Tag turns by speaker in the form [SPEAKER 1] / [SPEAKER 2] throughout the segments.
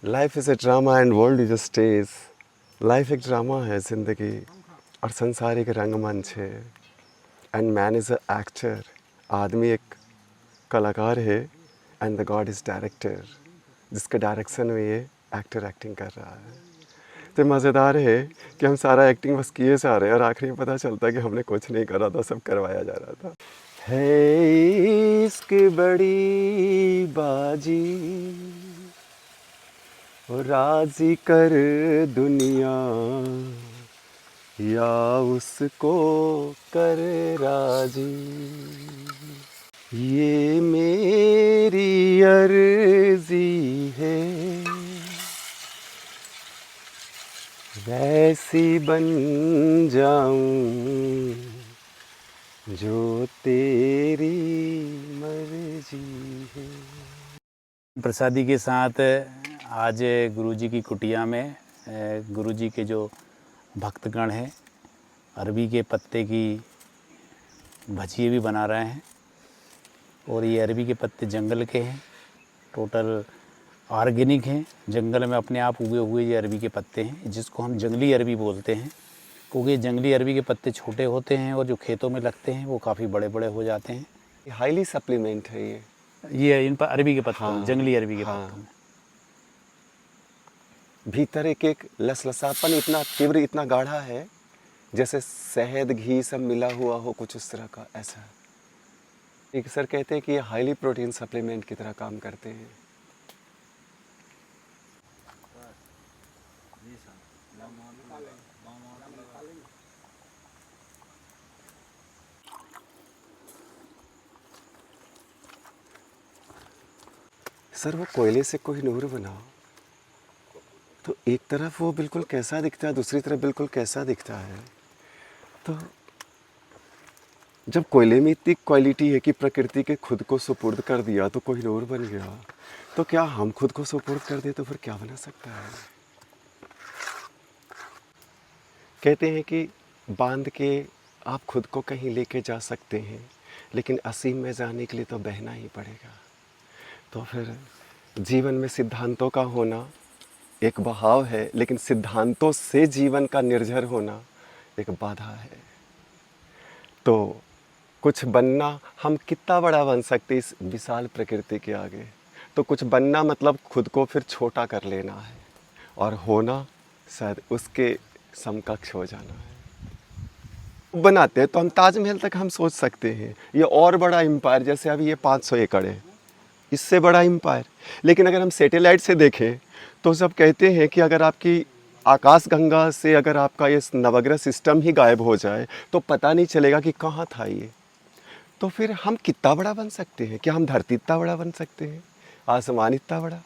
[SPEAKER 1] Life is a drama and world is a stage. Life एक drama है, ज़िंदगी और संसार एक रंगमंच है। And man is a actor, आदमी एक कलाकार है। And the God is director, जिसके डायरेक्शन में ये एक्टर एक्टिंग कर रहा है। तो मज़ेदार है कि हम सारा एक्टिंग बस किए जा रहे हैं और आखिरी में पता चलता है कि हमने कुछ नहीं करा था, सब करवाया जा रहा था। है इश्क बड़ी बाजी, राजी कर दुनिया या उसको कर राजी। ये मेरी अर्जी है, वैसी बन जाऊं जो तेरी मर्जी है।
[SPEAKER 2] प्रसादी के साथ आज गुरुजी की कुटिया में गुरुजी के जो भक्तगण हैं अरबी के पत्ते की भजिए भी बना रहे हैं। और ये अरबी के पत्ते जंगल के हैं, टोटल ऑर्गेनिक हैं, जंगल में अपने आप उगे हुए ये अरबी के पत्ते हैं, जिसको हम जंगली अरबी बोलते हैं। क्योंकि जंगली अरबी के पत्ते छोटे होते हैं और जो खेतों में लगते हैं वो काफ़ी बड़े बड़े हो जाते हैं।
[SPEAKER 1] हाईली सप्लीमेंट है
[SPEAKER 2] ये इन पर अरबी के पत्तों में,
[SPEAKER 1] हाँ,
[SPEAKER 2] जंगली अरबी के
[SPEAKER 1] हाँ।
[SPEAKER 2] पत्तों में
[SPEAKER 1] भीतर एक लसलसापन इतना तीव्र, इतना गाढ़ा है, जैसे शहद घी सब मिला हुआ हो, कुछ उस तरह का। ऐसा एक सर कहते हैं कि ये हाईली प्रोटीन सप्लीमेंट की तरह काम करते हैं। सर वो कोयले से कोई नूर बनाओ तो एक तरफ वो बिल्कुल कैसा दिखता है, दूसरी तरफ बिल्कुल कैसा दिखता है। तो जब कोयले में इतनी क्वालिटी है कि प्रकृति के खुद को सुपुर्द कर दिया तो कोई नूर बन गया, तो क्या हम खुद को सुपुर्द कर दे तो फिर क्या बना सकता है। कहते हैं कि बांध के आप खुद को कहीं लेके जा सकते हैं, लेकिन असीम में जाने के लिए तो बहना ही पड़ेगा। तो फिर जीवन में सिद्धांतों का होना एक बहाव है, लेकिन सिद्धांतों से जीवन का निर्झर होना एक बाधा है। तो कुछ बनना, हम कितना बड़ा बन सकते इस विशाल प्रकृति के आगे। तो कुछ बनना मतलब खुद को फिर छोटा कर लेना है, और होना शायद उसके समकक्ष हो जाना है। बनाते हैं तो हम ताजमहल तक हम सोच सकते हैं, ये और बड़ा एम्पायर, जैसे अभी ये 500 एकड़ है, इससे बड़ा एम्पायर। लेकिन अगर हम सैटेलाइट से देखें तो सब कहते हैं कि अगर आपकी आकाशगंगा से अगर आपका ये नवग्रह सिस्टम ही गायब हो जाए तो पता नहीं चलेगा कि कहाँ था ये। तो फिर हम कितना बड़ा बन सकते हैं? क्या हम धरती इतना बड़ा बन सकते हैं, आसमान इतना बड़ा?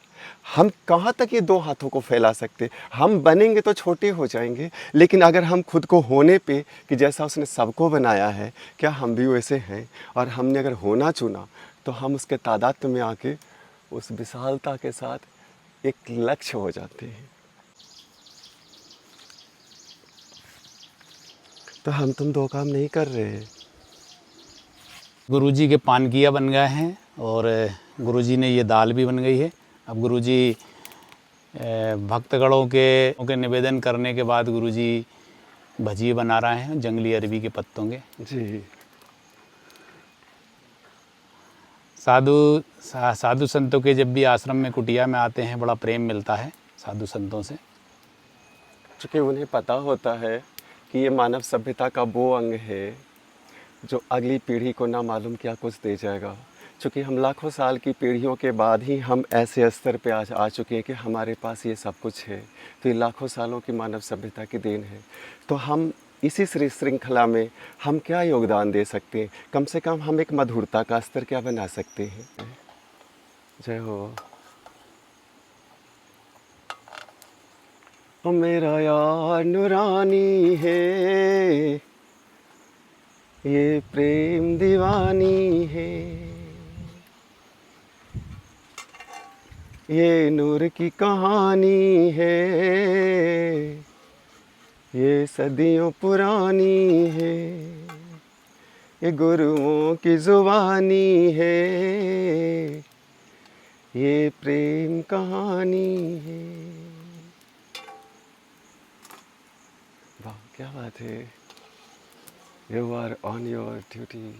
[SPEAKER 1] हम कहाँ तक ये दो हाथों को फैला सकते हैं? हम बनेंगे तो छोटे हो जाएंगे, लेकिन अगर हम खुद को होने पे कि जैसा उसने सबको बनाया है, क्या हम भी वैसे हैं? और हमने अगर होना चुना तो हम उसके तादाद में आके उस विशालता के साथ एक लक्ष्य हो जाते हैं। तो हम तुम दो काम नहीं कर रहे हैं।
[SPEAKER 2] गुरुजी के पानकिया बन गए हैं और गुरुजी ने ये दाल भी बन गई है। अब गुरुजी भक्तगणों के निवेदन करने के बाद गुरुजी भजिए बना रहे हैं जंगली अरबी के पत्तों के।
[SPEAKER 1] जी।
[SPEAKER 2] साधु संतों के जब भी आश्रम में कुटिया में आते हैं बड़ा प्रेम मिलता है साधु संतों से,
[SPEAKER 1] चूँकि उन्हें पता होता है कि ये मानव सभ्यता का वो अंग है जो अगली पीढ़ी को ना मालूम क्या कुछ दे जाएगा। चूँकि हम लाखों साल की पीढ़ियों के बाद ही हम ऐसे स्तर पे आज आ चुके हैं कि हमारे पास ये सब कुछ है। तो ये लाखों सालों की मानव सभ्यता की देन है। तो हम इसी श्रृंखला में हम क्या योगदान दे सकते हैं? कम से कम हम एक मधुरता का स्तर क्या बना सकते हैं? जय हो। ओ मेरा यार नूरानी है, ये प्रेम दीवानी है, ये नूर की कहानी है, ये सदियों पुरानी है, ये गुरुओं की जुबानी है, ये प्रेम कहानी है। वाह क्या बात है। You are on your duty.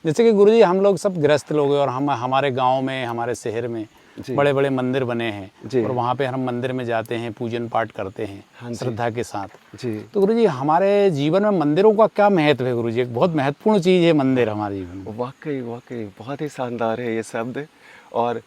[SPEAKER 2] जैसे कि गुरुजी हम लोग सब गृहस्थ लोग हैं और हम हमारे गांव में, हमारे शहर में
[SPEAKER 1] जी
[SPEAKER 2] बड़े बड़े मंदिर बने हैं
[SPEAKER 1] जी।
[SPEAKER 2] और वहाँ पे हम मंदिर में जाते हैं, पूजन पाठ करते हैं
[SPEAKER 1] हाँ जी।
[SPEAKER 2] श्रद्धा के साथ।
[SPEAKER 1] जी
[SPEAKER 2] तो गुरुजी हमारे जीवन में मंदिरों का क्या महत्व है गुरुजी? एक बहुत महत्वपूर्ण चीज़ है मंदिर हमारे जीवन में।
[SPEAKER 1] वाकई वाकई बहुत ही शानदार है ये शब्द। और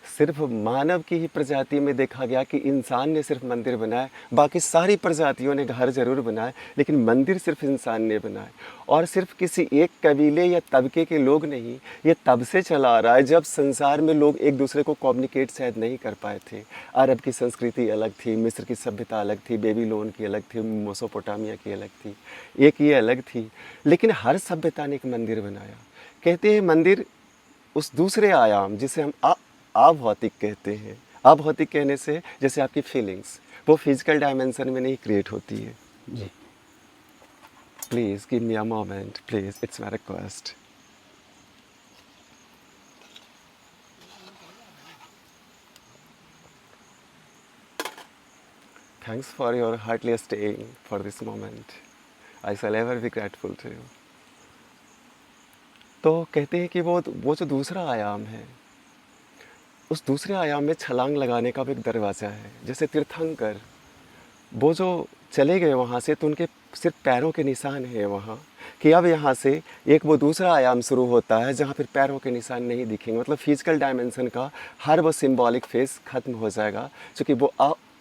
[SPEAKER 1] सिर्फ मानव की ही प्रजाति में देखा गया कि इंसान ने सिर्फ मंदिर बनाए, बाकी सारी प्रजातियों ने घर जरूर बनाए, लेकिन मंदिर सिर्फ इंसान ने बनाए। और सिर्फ किसी एक कबीले या तबके के लोग नहीं, ये तब से चला आ रहा है जब संसार में लोग एक दूसरे को कम्युनिकेट शायद नहीं कर पाए थे। अरब की संस्कृति अलग थी, मिस्र की सभ्यता अलग थी, बेबीलोन की अलग थी, मेसोपोटामिया की अलग थी, एक ये अलग थी, लेकिन हर सभ्यता ने एक मंदिर बनाया। कहते हैं मंदिर उस दूसरे आयाम जिसे हम अभौतिक कहते हैं। अभौतिक कहने से जैसे आपकी फीलिंग्स वो फिजिकल डायमेंशन में नहीं क्रिएट होती है।
[SPEAKER 2] जी
[SPEAKER 1] please give me a moment, please, it's my request. Thanks for your heartly staying for this moment. I shall ever be grateful to you. तो कहते हैं कि वो जो दूसरा आयाम है, उस दूसरे आयाम में छलांग लगाने का भी एक दरवाज़ा है। जैसे तीर्थंकर वो जो चले गए वहाँ से, तो उनके सिर्फ पैरों के निशान हैं वहाँ, कि अब यहाँ से एक वो दूसरा आयाम शुरू होता है जहाँ फिर पैरों के निशान नहीं दिखेंगे। मतलब फिजिकल डायमेंशन का हर वो सिंबॉलिक फेस खत्म हो जाएगा, क्योंकि वो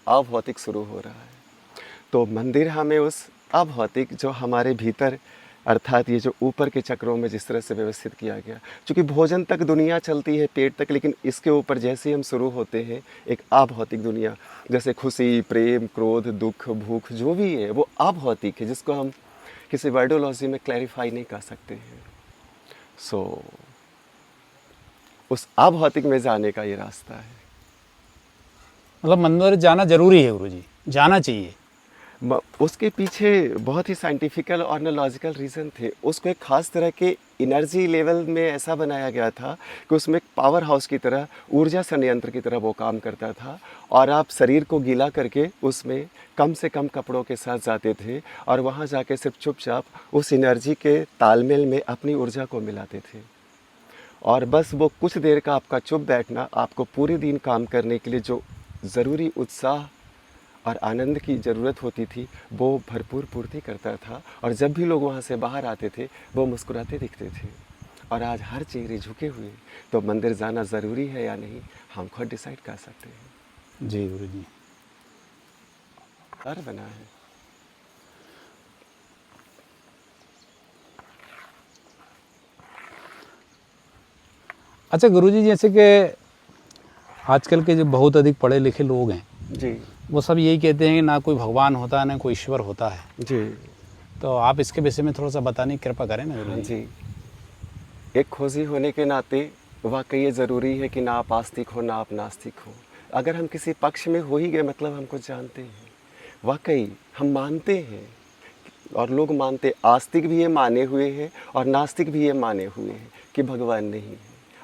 [SPEAKER 1] अभौतिक शुरू हो रहा है। तो मंदिर हमें उस अभौतिक जो हमारे भीतर, अर्थात ये जो ऊपर के चक्रों में जिस तरह से व्यवस्थित किया गया, क्योंकि भोजन तक दुनिया चलती है, पेट तक, लेकिन इसके ऊपर जैसे ही हम शुरू होते हैं एक अभौतिक दुनिया, जैसे खुशी, प्रेम, क्रोध, दुख, भूख, जो भी है वो अभौतिक है, जिसको हम किसी वर्डोलॉजी में क्लैरिफाई नहीं कर सकते हैं। सो उस अभौतिक में जाने का ये रास्ता है।
[SPEAKER 2] मतलब मंदिर जाना जरूरी है गुरुजी, जाना चाहिए।
[SPEAKER 1] उसके पीछे बहुत ही साइंटिफिकल और लॉजिकल रीज़न थे। उसको एक ख़ास तरह के एनर्जी लेवल में ऐसा बनाया गया था कि उसमें एक पावर हाउस की तरह, ऊर्जा संयंत्र की तरह वो काम करता था। और आप शरीर को गीला करके उसमें कम से कम कपड़ों के साथ जाते थे और वहाँ जाके सिर्फ चुपचाप उस एनर्जी के तालमेल में अपनी ऊर्जा को मिलाते थे। और बस वो कुछ देर का आपका चुप बैठना आपको पूरे दिन काम करने के लिए जो ज़रूरी उत्साह और आनंद की ज़रूरत होती थी वो भरपूर पूर्ति करता था। और जब भी लोग वहाँ से बाहर आते थे वो मुस्कुराते दिखते थे। और आज हर चेहरे झुके हुए, तो मंदिर जाना ज़रूरी है या नहीं हम खुद डिसाइड कर सकते हैं।
[SPEAKER 2] जी गुरुजी।
[SPEAKER 1] डर बना है।
[SPEAKER 2] अच्छा गुरुजी, जैसे कि आजकल के जो बहुत अधिक पढ़े लिखे लोग हैं
[SPEAKER 1] जी
[SPEAKER 2] वो सब यही कहते हैं कि ना कोई भगवान होता है ना कोई ईश्वर होता है।
[SPEAKER 1] जी।
[SPEAKER 2] तो आप इसके विषय में थोड़ा सा बताने की कृपा करें ना
[SPEAKER 1] हाँ
[SPEAKER 2] गुरुजी।
[SPEAKER 1] जी। एक खोजी होने के नाते वाकई ये ज़रूरी है कि ना आप आस्तिक हो ना आप नास्तिक हो। अगर हम किसी पक्ष में हो ही गए मतलब हम कुछ जानते हैं। वाकई हम मानते हैं, और लोग मानते, आस्तिक भी ये माने हुए हैं और नास्तिक भी ये माने हुए हैं कि भगवान नहीं है,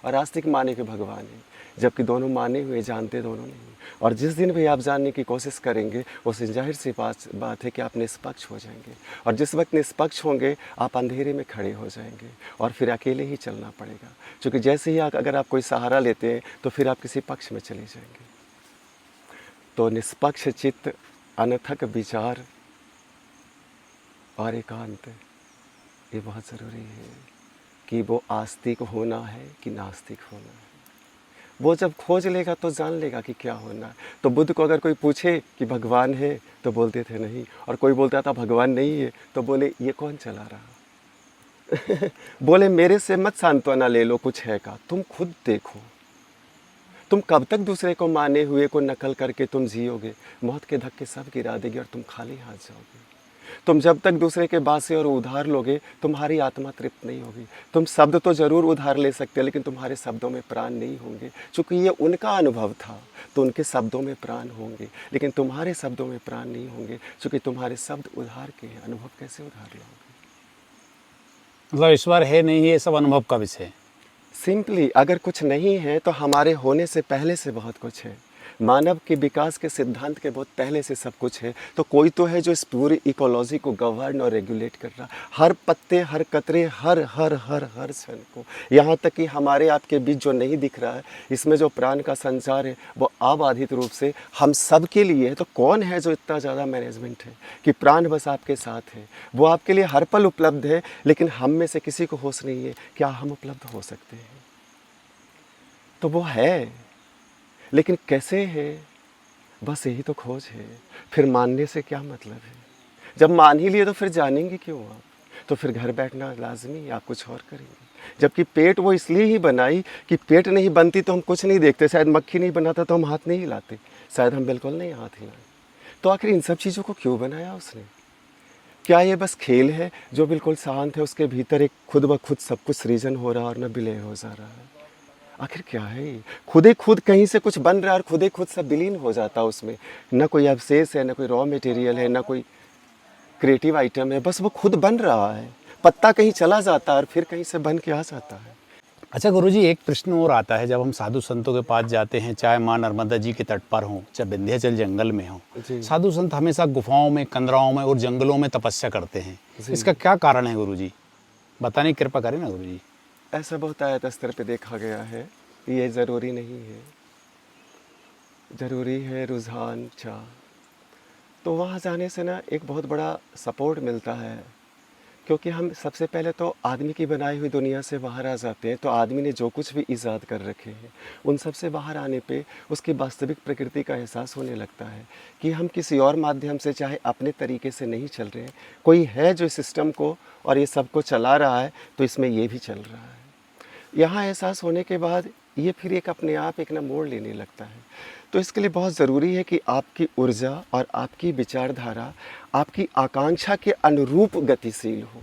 [SPEAKER 1] और आस्तिक माने कि भगवान है, जबकि दोनों माने हुए जानते दोनों नहीं। और जिस दिन भी आप जानने की कोशिश करेंगे उस जाहिर सी बात है कि आप निष्पक्ष हो जाएंगे। और जिस वक्त निष्पक्ष होंगे आप अंधेरे में खड़े हो जाएंगे और फिर अकेले ही चलना पड़ेगा, क्योंकि जैसे ही अगर आप कोई सहारा लेते हैं तो फिर आप किसी पक्ष में चले जाएंगे। तो निष्पक्ष चित्त, अनथक विचार और एकांत, ये बहुत ज़रूरी है कि वो आस्तिक होना है कि नास्तिक होना है। वो जब खोज लेगा तो जान लेगा कि क्या होना है। तो बुद्ध को अगर कोई पूछे कि भगवान है तो बोलते थे नहीं, और कोई बोलता था भगवान नहीं है तो बोले ये कौन चला रहा बोले मेरे से मत सांत्वना ले लो, कुछ है का, तुम खुद देखो। तुम कब तक दूसरे को माने हुए को नकल करके तुम जियोगे? मौत के धक्के सब गिरा देगी और तुम खाली हाथ जाओगे। तुम जब तक दूसरे के बासे और उधार लोगे तुम्हारी आत्मा तृप्त नहीं होगी। तुम शब्द तो जरूर उधार ले सकते हो, लेकिन तुम्हारे शब्दों में प्राण नहीं होंगे। चूंकि ये उनका अनुभव था तो उनके शब्दों में प्राण होंगे, लेकिन तुम्हारे शब्दों में प्राण नहीं होंगे, चूंकि तुम्हारे शब्द उधार के हैं। अनुभव कैसे उधार लोगे?
[SPEAKER 2] मतलब ईश्वर है नहीं, ये सब अनुभव का विषय है।
[SPEAKER 1] सिंपली अगर कुछ नहीं है तो हमारे होने से पहले से बहुत कुछ है। मानव के विकास के सिद्धांत के बहुत पहले से सब कुछ है। तो कोई तो है जो इस पूरी इकोलॉजी को गवर्न और रेगुलेट कर रहा, हर पत्ते, हर कतरे, हर हर हर हर क्षण को। यहाँ तक कि हमारे आपके बीच जो नहीं दिख रहा है, इसमें जो प्राण का संचार है वो अबाधित रूप से हम सब के लिए है। तो कौन है जो इतना ज़्यादा मैनेजमेंट है कि प्राण बस आपके साथ है, वो आपके लिए हर पल उपलब्ध है, लेकिन हम में से किसी को होश नहीं है क्या हम उपलब्ध हो सकते हैं। तो वो है, लेकिन कैसे है, बस यही तो खोज है। फिर मानने से क्या मतलब है, जब मान ही लिए तो फिर जानेंगे क्यों आप। तो फिर घर बैठना लाजमी, आप कुछ और करेंगे। जबकि पेट वो इसलिए ही बनाई कि पेट नहीं बनती तो हम कुछ नहीं देखते, शायद मक्खी नहीं बनाता तो हम हाथ नहीं हिलाते, शायद हम बिल्कुल नहीं हाथ हिलाए। तो आखिर इन सब चीज़ों को क्यों बनाया उसने? क्या ये बस खेल है जो बिल्कुल शांत है, उसके भीतर एक खुद ब खुद सब कुछ सृजन हो रहा है और न विलय हो जा रहा है? आखिर क्या है ये? खुद ही खुद कहीं से कुछ बन रहा है और खुद ही खुद सब विलीन हो जाता है उसमें। न कोई अवशेष है, न कोई रॉ मटेरियल है, न कोई क्रिएटिव आइटम है, बस वो खुद बन रहा है। पत्ता कहीं चला जाता है और फिर कहीं से बन के आ जाता है।
[SPEAKER 2] अच्छा गुरुजी, एक प्रश्न और आता है, जब हम साधु संतों के पास जाते हैं, चाहे माँ नर्मदा जी के तट पर हों, चाहे विंध्याचल जंगल में हों,
[SPEAKER 1] जी।
[SPEAKER 2] साधु संत हमेशा गुफाओं में, कंदराओं में और जंगलों में तपस्या करते हैं।
[SPEAKER 1] जी।
[SPEAKER 2] इसका क्या कारण है गुरुजी? बताने की कृपा करें ना गुरुजी।
[SPEAKER 1] ऐसा बहुत आयत स्तर पे देखा गया है, ये ज़रूरी नहीं है, ज़रूरी है रुझान, चाह। तो वहाँ जाने से ना एक बहुत बड़ा सपोर्ट मिलता है, क्योंकि हम सबसे पहले तो आदमी की बनाई हुई दुनिया से बाहर आ जाते हैं। तो आदमी ने जो कुछ भी ईजाद कर रखे हैं, उन सब से बाहर आने पे उसकी वास्तविक प्रकृति का एहसास होने लगता है कि हम किसी और माध्यम से, चाहे अपने तरीके से नहीं चल रहे हैं, कोई है जो इस सिस्टम को और ये सब को चला रहा है, तो इसमें ये भी चल रहा है। यहाँ एहसास होने के बाद ये फिर एक अपने आप एक ना मोड़ लेने लगता है। तो इसके लिए बहुत ज़रूरी है कि आपकी ऊर्जा और आपकी विचारधारा आपकी आकांक्षा के अनुरूप गतिशील हो।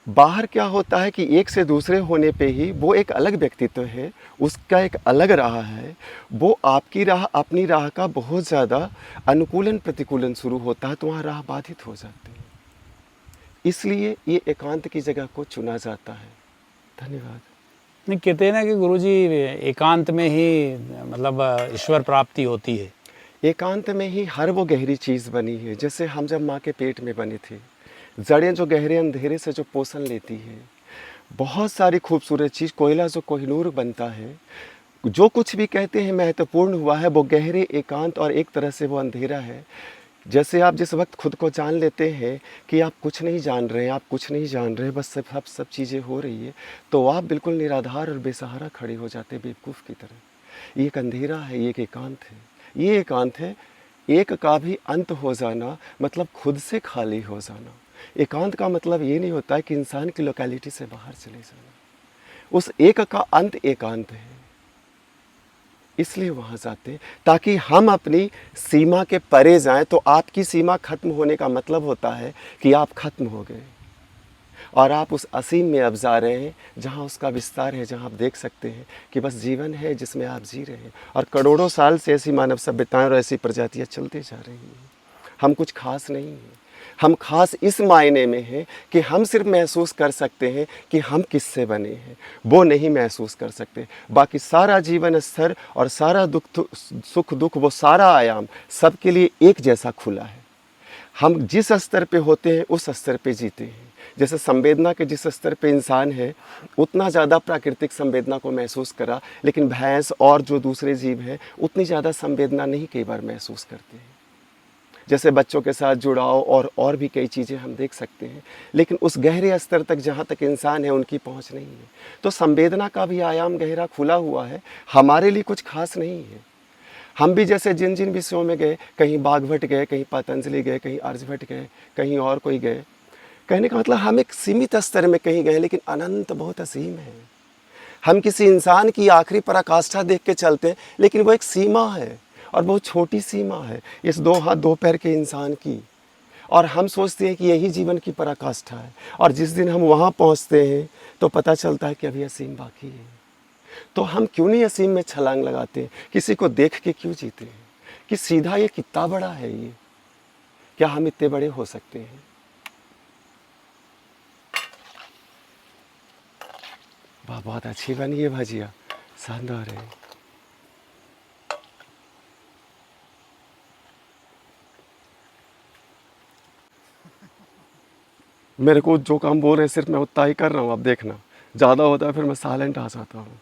[SPEAKER 1] बाहर क्या होता है कि एक से दूसरे होने पे ही वो एक अलग व्यक्तित्व है, उसका एक अलग राह है, वो आपकी राह, अपनी राह का बहुत ज़्यादा अनुकूलन प्रतिकूलन शुरू होता है, तो वहाँ राह बाधित हो जाती है। इसलिए ये एकांत की जगह को चुना जाता है। धन्यवाद।
[SPEAKER 2] नहीं, कहते हैं ना कि गुरुजी एकांत में ही मतलब ईश्वर प्राप्ति होती है।
[SPEAKER 1] एकांत में ही हर वो गहरी चीज़ बनी है। जैसे हम जब माँ के पेट में बने थे, जड़ें जो गहरे अंधेरे से जो पोषण लेती है, बहुत सारी खूबसूरत चीज़, कोयला जो कोहिनूर बनता है, जो कुछ भी कहते हैं महत्वपूर्ण हुआ है, वो गहरे एकांत और एक तरह से वो अंधेरा है। जैसे आप जिस वक्त खुद को जान लेते हैं कि आप कुछ नहीं जान रहे हैं, आप कुछ नहीं जान रहे, बस सब चीज़ें हो रही है, तो आप बिल्कुल निराधार और बेसहारा खड़े हो जाते बेवकूफ़ की तरह। ये एक अंधेरा है, ये एक एकांत है। ये एकांत है, एक का भी अंत हो जाना मतलब खुद से खाली हो जाना। एकांत का मतलब ये नहीं होता है कि इंसान की लोकेलिटी से बाहर चले जाना। उस एक का अंत एकांत है, इसलिए वहाँ जाते ताकि हम अपनी सीमा के परे जाएं। तो आपकी सीमा खत्म होने का मतलब होता है कि आप खत्म हो गए और आप उस असीम में अब जा रहे हैं, जहाँ उसका विस्तार है, जहाँ आप देख सकते हैं कि बस जीवन है जिसमें आप जी रहे हैं। और करोड़ों साल से ऐसी मानव सभ्यताएं और ऐसी प्रजातियाँ चलते जा रही हैं। हम कुछ खास नहीं हैं। हम खास इस मायने में हैं कि हम सिर्फ महसूस कर सकते हैं कि हम किससे बने हैं, वो नहीं महसूस कर सकते। बाकी सारा जीवन स्तर और सारा दुख, सुख दुख, वो सारा आयाम सबके लिए एक जैसा खुला है। हम जिस स्तर पे होते हैं उस स्तर पे जीते हैं। जैसे संवेदना के जिस स्तर पे इंसान है, उतना ज़्यादा प्राकृतिक संवेदना को महसूस करा, लेकिन भैंस और जो दूसरे जीव हैं उतनी ज़्यादा संवेदना नहीं कई बार महसूस करते हैं। जैसे बच्चों के साथ जुड़ाव और भी कई चीज़ें हम देख सकते हैं, लेकिन उस गहरे स्तर तक जहाँ तक इंसान है उनकी पहुँच नहीं है। तो संवेदना का भी आयाम गहरा खुला हुआ है, हमारे लिए कुछ खास नहीं है। हम भी जैसे जिन जिन विषयों में गए, कहीं बागभट गए, कहीं पतंजलि गए, कहीं आर्यभट्ट गए, कहीं और कोई गए, कहने का मतलब हम एक सीमित स्तर में कहीं गए, लेकिन अनंत बहुत असीम है। हम किसी इंसान की आखिरी पराकाष्ठा देख के चलते हैं, लेकिन वो एक सीमा है और बहुत छोटी सीमा है इस 2 हाथ 2 पैर के इंसान की। और हम सोचते हैं कि यही जीवन की पराकाष्ठा है, और जिस दिन हम वहाँ पहुँचते हैं तो पता चलता है कि अभी असीम बाकी है। तो हम क्यों नहीं असीम में छलांग लगाते हैं? किसी को देख के क्यों जीते हैं कि सीधा ये कितना बड़ा है, ये क्या हम इतने बड़े हो सकते हैं? वाह, बहुत अच्छी बनी है भजिया, शानदार है। मेरे को जो काम बोल रहे हैं सिर्फ मैं उतना ही कर रहा हूँ, अब देखना ज़्यादा होता है फिर मैं साइलेंट आ जाता हूँ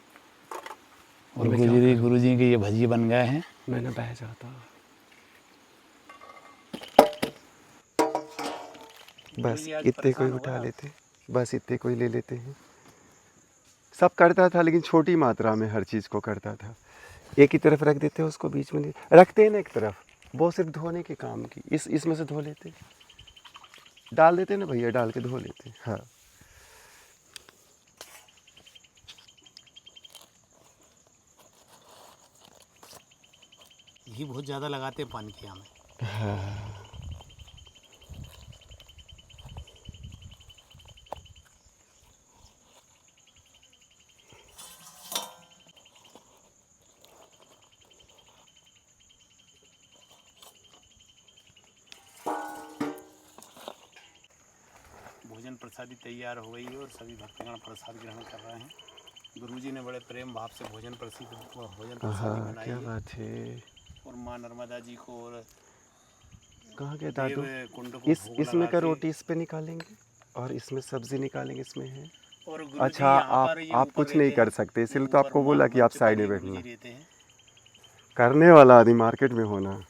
[SPEAKER 2] और
[SPEAKER 1] मैं क्या करूं?
[SPEAKER 2] गुरुजी के ये भजिए बन गए हैं।
[SPEAKER 1] मैं ना बह जाता। बस
[SPEAKER 2] गुरुजी आज
[SPEAKER 1] इतने कोई
[SPEAKER 2] परेशान हो गए
[SPEAKER 1] उठा
[SPEAKER 2] आप?
[SPEAKER 1] लेते, बस इतने कोई ले लेते हैं। सब करता था लेकिन छोटी मात्रा में हर चीज़ को करता था। एक ही तरफ रख देते उसको, बीच में नहीं रखते हैं ना एक तरफ, वो सिर्फ धोने के काम की। इसमें से धो लेते, डाल देते ना भैया, डाल के धो लेते। हाँ
[SPEAKER 2] घी बहुत ज़्यादा लगाते हैं पान किया में। भोजन प्रसादी तैयार हो गई है और सभी भक्तगण प्रसाद ग्रहण कर रहे हैं। गुरुजी ने बड़े प्रेम भाव से भोजन प्रसादी
[SPEAKER 1] हाँ,
[SPEAKER 2] बनाई
[SPEAKER 1] क्या
[SPEAKER 2] है
[SPEAKER 1] बात है।
[SPEAKER 2] और माँ नर्मदा जी को और
[SPEAKER 1] कहाँ गए
[SPEAKER 2] देव
[SPEAKER 1] दादू?
[SPEAKER 2] कुंड को भोग
[SPEAKER 1] इसमें
[SPEAKER 2] लगा
[SPEAKER 1] का
[SPEAKER 2] के।
[SPEAKER 1] रोटी इस पे निकालेंगे और इसमें सब्जी निकालेंगे, इसमें है।
[SPEAKER 2] और गुरुजी
[SPEAKER 1] अच्छा,
[SPEAKER 2] यहाँ
[SPEAKER 1] आप
[SPEAKER 2] पर ये
[SPEAKER 1] आप
[SPEAKER 2] ऊपर
[SPEAKER 1] कुछ नहीं
[SPEAKER 2] रहते
[SPEAKER 1] कर
[SPEAKER 2] हैं,
[SPEAKER 1] सकते,
[SPEAKER 2] ये
[SPEAKER 1] इसलिए तो
[SPEAKER 2] ऊपर
[SPEAKER 1] आपको बोला कि आप
[SPEAKER 2] मंच
[SPEAKER 1] साइड
[SPEAKER 2] पर
[SPEAKER 1] में
[SPEAKER 2] ये गुरुजी
[SPEAKER 1] बैठना।
[SPEAKER 2] रहते हैं।
[SPEAKER 1] करने वाला आदमी मार्केट में होना,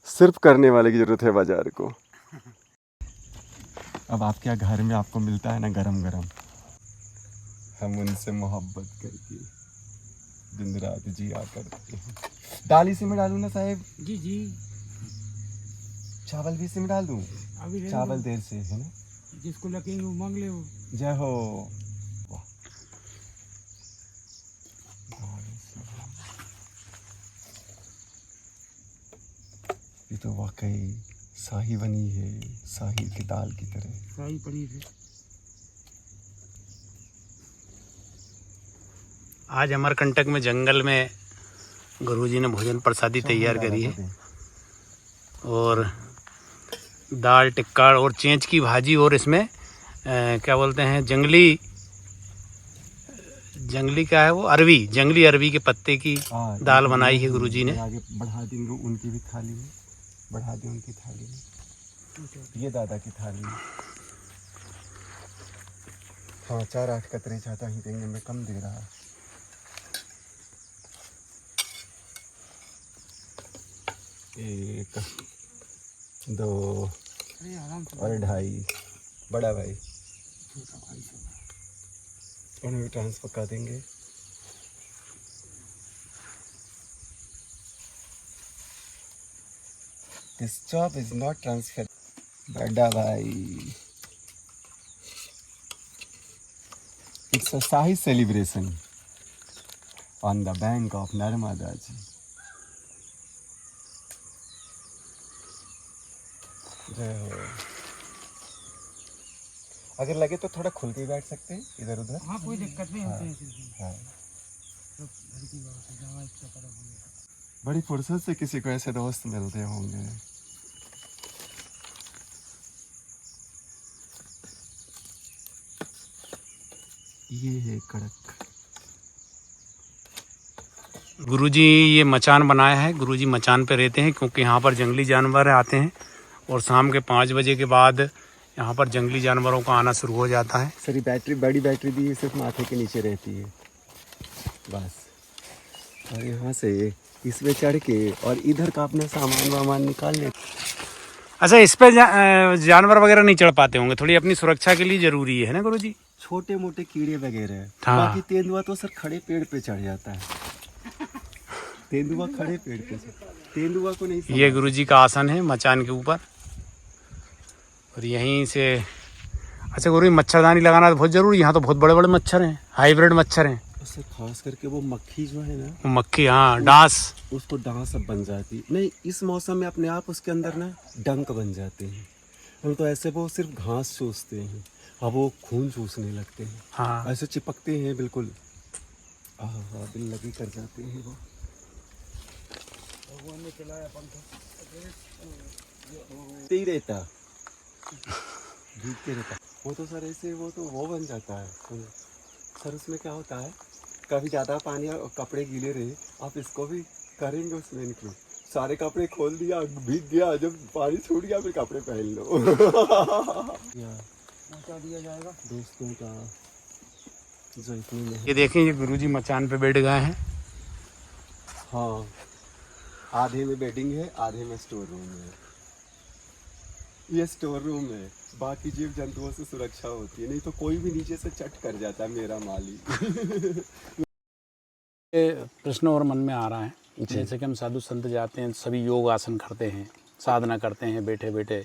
[SPEAKER 1] सिर्फ करने वाले की जरूरत है बाजार को। अब आपके यहाँ घर में आपको मिलता है ना गरम गरम, हम उनसे मोहब्बत करके दिन रात जिया करते हैं। दाल इसी में डालूं ना साहेब?
[SPEAKER 2] जी जी,
[SPEAKER 1] चावल भी इसी में डाल दूं?
[SPEAKER 2] अभी
[SPEAKER 1] चावल देर से है ना।
[SPEAKER 2] जिसको लगेंगे वो मांग ले।
[SPEAKER 1] जय हो। वाह। ये तो वाकई शाही बनी है, शाही की दाल की तरह।
[SPEAKER 2] शाही पनीर है। आज अमरकंटक में जंगल में गुरुजी ने भोजन प्रसादी तैयार करी है और दाल टिक्का और चेंच की भाजी और इसमें क्या बोलते हैं जंगली क्या है वो, अरवी, जंगली अरवी के पत्ते की दाल बनाई है गुरुजी ने।
[SPEAKER 1] आगे बढ़ा दी उनकी भी थाली में, बढ़ा दी उनकी थाली में। ये दादा की थाली में। हाँ, 4-8 कतरे ज़्यादा ही देंगे, मैं कम दे रहा। एक, दो और ढाई। बड़ा भाई उन्हें भी ट्रांसफर कर देंगे। This job is not transfer. बड़ा भाई, it's a Shahi celebration on the bank of Narmada ji. जय हो। अगर लगे तो थोड़ा खुल के बैठ सकते हैं इधर उधर।
[SPEAKER 2] हाँ, कोई दिक्कत नहीं होती है।
[SPEAKER 1] हाँ। बड़ी फुर्सत से किसी को ऐसे दोस्त मिलते होंगे। ये है कड़क।
[SPEAKER 2] गुरुजी ये मचान बनाया है। गुरुजी मचान पे रहते हैं क्योंकि यहाँ पर जंगली जानवर आते हैं और शाम के 5 बजे के बाद यहाँ पर जंगली जानवरों का आना शुरू हो जाता है।
[SPEAKER 1] सर बैटरी, बड़ी बैटरी दी है, सिर्फ माथे के नीचे रहती है बस। और यहाँ से इसमें चढ़ के और इधर का अपना सामान वामान निकाल ले।
[SPEAKER 2] अच्छा, इस पे जानवर वगैरह नहीं चढ़ पाते होंगे, थोड़ी अपनी सुरक्षा के लिए जरूरी है ना गुरुजी?
[SPEAKER 1] छोटे मोटे कीड़े वगैरह।
[SPEAKER 2] हाँ।
[SPEAKER 1] बाकी तेंदुआ तो सर खड़े पेड़ पे चढ़ जाता है। तेंदुआ खड़े पेड़ पे, तेंदुआ को नहीं।
[SPEAKER 2] ये गुरुजी का आसन है मचान के ऊपर और यहीं से। अच्छा गुरुजी, मच्छरदानी लगाना तो बहुत जरूरी है। यहाँ तो बहुत बड़े बड़े मच्छर हैं, हाइब्रिड मच्छर हैं।
[SPEAKER 1] उससे खास करके वो मक्खी जो है ना,
[SPEAKER 2] वो मक्खी, हाँ, डांस,
[SPEAKER 1] उसको डांस अब बन जाती नहीं। इस मौसम में अपने आप उसके अंदर ना डंक बन जाते हैं। हम तो ऐसे वो सिर्फ घास चूसते हैं, अब वो खून चूसने लगते हैं।
[SPEAKER 2] हाँ।
[SPEAKER 1] ऐसे चिपकते हैं बिल्कुल, दिल लगी कर जाते हैं वो। भगवान ने खिलाया पंखा ही रहता, भीग के रहता। वो तो सर ऐसे वो तो वो बन जाता है, सर उसमें क्या होता है, कभी ज़्यादा पानी और कपड़े गीले रहे, आप इसको भी करेंगे उसमें इंक्लूड। सारे कपड़े खोल दिया, भीग गया, जब पानी छूट गया फिर कपड़े पहन लो।
[SPEAKER 3] पहुंचा दिया जाएगा।
[SPEAKER 1] दोस्तों का जो इतनी मेहनत।
[SPEAKER 2] ये देखें, ये गुरुजी मचान पे बैठ गए हैं।
[SPEAKER 1] हाँ, आधे में बेडिंग है, आधे में स्टोर रूम है। ये स्टोर रूम है, बाकी जीव जंतुओं से सुरक्षा होती है, नहीं तो कोई भी नीचे से चट कर जाता है मेरा माली।
[SPEAKER 2] ये प्रश्न और मन में आ रहा है, जैसे कि हम साधु संत जाते हैं, सभी योग आसन करते हैं, साधना करते हैं बैठे बैठे,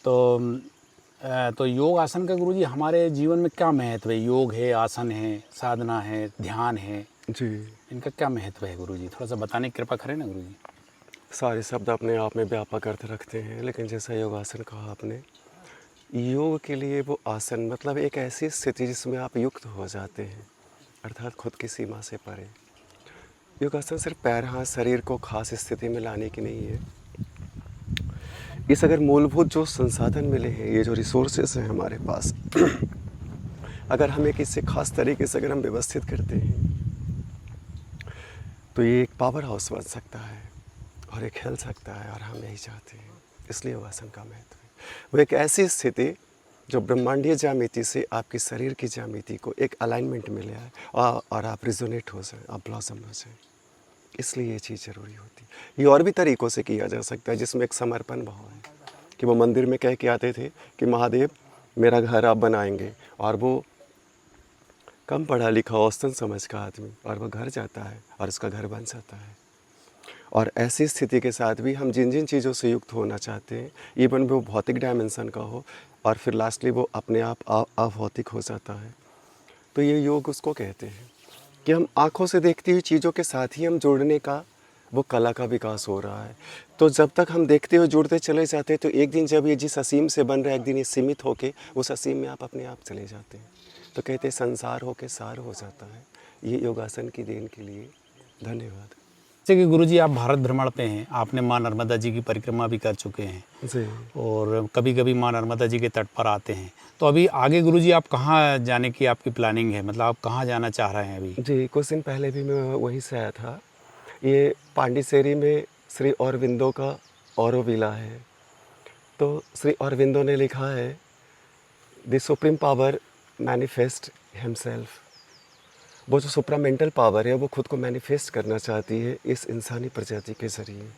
[SPEAKER 2] तो योग आसन का गुरुजी हमारे जीवन में क्या महत्व है? योग है, आसन है, साधना है, ध्यान है,
[SPEAKER 1] जी,
[SPEAKER 2] इनका क्या महत्व है गुरुजी? थोड़ा सा बताने की कृपा करें ना गुरुजी।
[SPEAKER 1] सारे शब्द अपने आप में व्यापक अर्थ रखते हैं, लेकिन जैसा योगासन कहा आपने, योग के लिए वो आसन मतलब एक ऐसी स्थिति जिसमें आप युक्त हो जाते हैं, अर्थात खुद की सीमा से परे। योगासन सिर्फ पैर हाथ शरीर को खास स्थिति में लाने की नहीं है। इस अगर मूलभूत जो संसाधन मिले हैं, ये जो रिसोर्सेस हैं हमारे पास, अगर हमें किसी खास तरीके से अगर हम व्यवस्थित करते हैं तो ये एक पावर हाउस बन सकता है और ये खेल सकता है, और हम यही चाहते हैं। इसलिए योगासन का महत्व है। वो एक ऐसी स्थिति जो ब्रह्मांडीय ज्यामिति से आपकी शरीर की ज्यामिति को एक अलाइनमेंट मिले है और आप रिजोनेट हो जाए, आप ब्लॉसम हो जाए। इसलिए ये चीज़ ज़रूरी होती है। ये और भी तरीक़ों से किया जा सकता है, जिसमें एक समर्पण भाव है कि वो मंदिर में कह के आते थे कि महादेव मेरा घर आप बनाएंगे, और वो कम पढ़ा लिखा औसतन समझ का आदमी, और वो घर जाता है और उसका घर बन जाता है। और ऐसी स्थिति के साथ भी हम जिन जिन चीज़ों से युक्त होना चाहते हैं, इवन वो भौतिक डायमेंशन का हो, और फिर लास्टली वो अपने आप अभौतिक हो जाता है, तो ये योग उसको कहते हैं कि हम आँखों से देखती हुई चीज़ों के साथ ही हम जुड़ने का वो कला का विकास हो रहा है। तो जब तक हम देखते हुए जुड़ते चले जाते हैं, तो एक दिन जब ये जिस असीम से बन रहा है, एक दिन ये सीमित होके उस असीम में आप अपने आप चले जाते हैं। तो कहते हैं संसार होके सार हो जाता है। ये योगासन की देन के लिए धन्यवाद।
[SPEAKER 2] जैसे कि गुरुजी आप भारत भ्रमण पे हैं, आपने माँ नर्मदा जी की परिक्रमा भी कर चुके हैं,
[SPEAKER 1] जी,
[SPEAKER 2] और कभी कभी माँ नर्मदा जी के तट पर आते हैं। तो अभी आगे गुरुजी आप कहाँ जाने की आपकी प्लानिंग है? मतलब आप कहाँ जाना चाह रहे हैं अभी?
[SPEAKER 1] जी, कुछ दिन पहले भी मैं वहीं से आया था। ये पांडिचेरी में श्री औरबिंदो का औरोविला है। तो श्री औरबिंदो ने लिखा है, the supreme power manifest himself. वो जो सुप्रामेंटल पावर है वो खुद को मैनिफेस्ट करना चाहती है इस इंसानी प्रजाति के ज़रिए,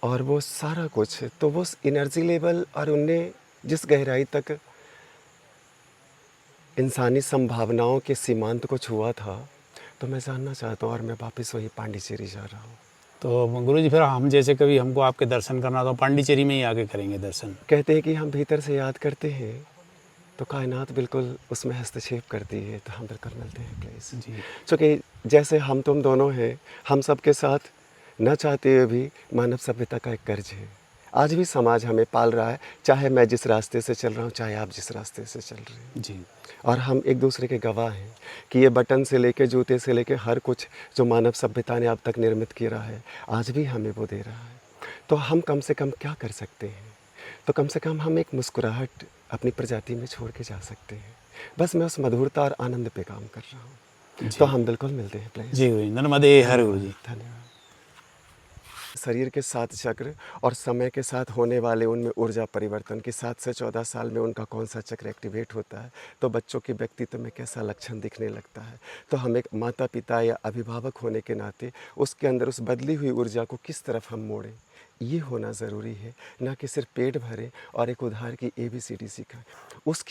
[SPEAKER 1] और वो सारा कुछ, तो वो एनर्जी लेवल और उनने जिस गहराई तक इंसानी संभावनाओं के सीमांत को छुआ था, तो मैं जानना चाहता हूँ, और मैं वापस वही पांडिचेरी जा रहा हूँ।
[SPEAKER 2] तो गुरुजी फिर हम जैसे कभी हमको आपके दर्शन करना तो पांडिचेरी में ही आके करेंगे दर्शन।
[SPEAKER 1] कहते हैं कि हम भीतर से याद करते हैं तो कायनात बिल्कुल उसमें हस्तक्षेप करती है, तो हम बिल्कुल मिलते हैं प्लेस
[SPEAKER 2] जी।
[SPEAKER 1] क्योंकि जैसे हम तुम दोनों हैं, हम सब के साथ न चाहते हुए भी मानव सभ्यता का एक कर्ज है। आज भी समाज हमें पाल रहा है, चाहे मैं जिस रास्ते से चल रहा हूँ, चाहे आप जिस रास्ते से चल रहे हैं।
[SPEAKER 2] जी।
[SPEAKER 1] और हम एक दूसरे के गवाह हैं कि ये बटन से लेके जूते से लेके हर कुछ जो मानव सभ्यता ने अब तक निर्मित किया है, आज भी हमें वो दे रहा है। तो हम कम से कम क्या कर सकते हैं? तो कम से कम हम एक मुस्कुराहट अपनी प्रजाति में छोड़ के जा सकते हैं। बस मैं उस मधुरता और आनंद पे काम कर रहा हूँ। तो हम बिल्कुल मिलते हैं प्लीज।
[SPEAKER 2] जी गुरुजी, नर्मदे हर गुरुजी।
[SPEAKER 1] धन्यवाद। शरीर के 7 चक्र और समय के साथ होने वाले उनमें ऊर्जा परिवर्तन की 7 से 14 साल में उनका कौन सा चक्र एक्टिवेट होता है, तो बच्चों के व्यक्तित्व में कैसा लक्षण दिखने लगता है। तो हम एक माता पिता या अभिभावक होने के नाते उसके अंदर उस बदली हुई ऊर्जा को किस तरफ हम मोड़ें, ये होना ज़रूरी है, ना कि सिर्फ पेट भरें और एक उधार की ABCD सिखाएं। उसकी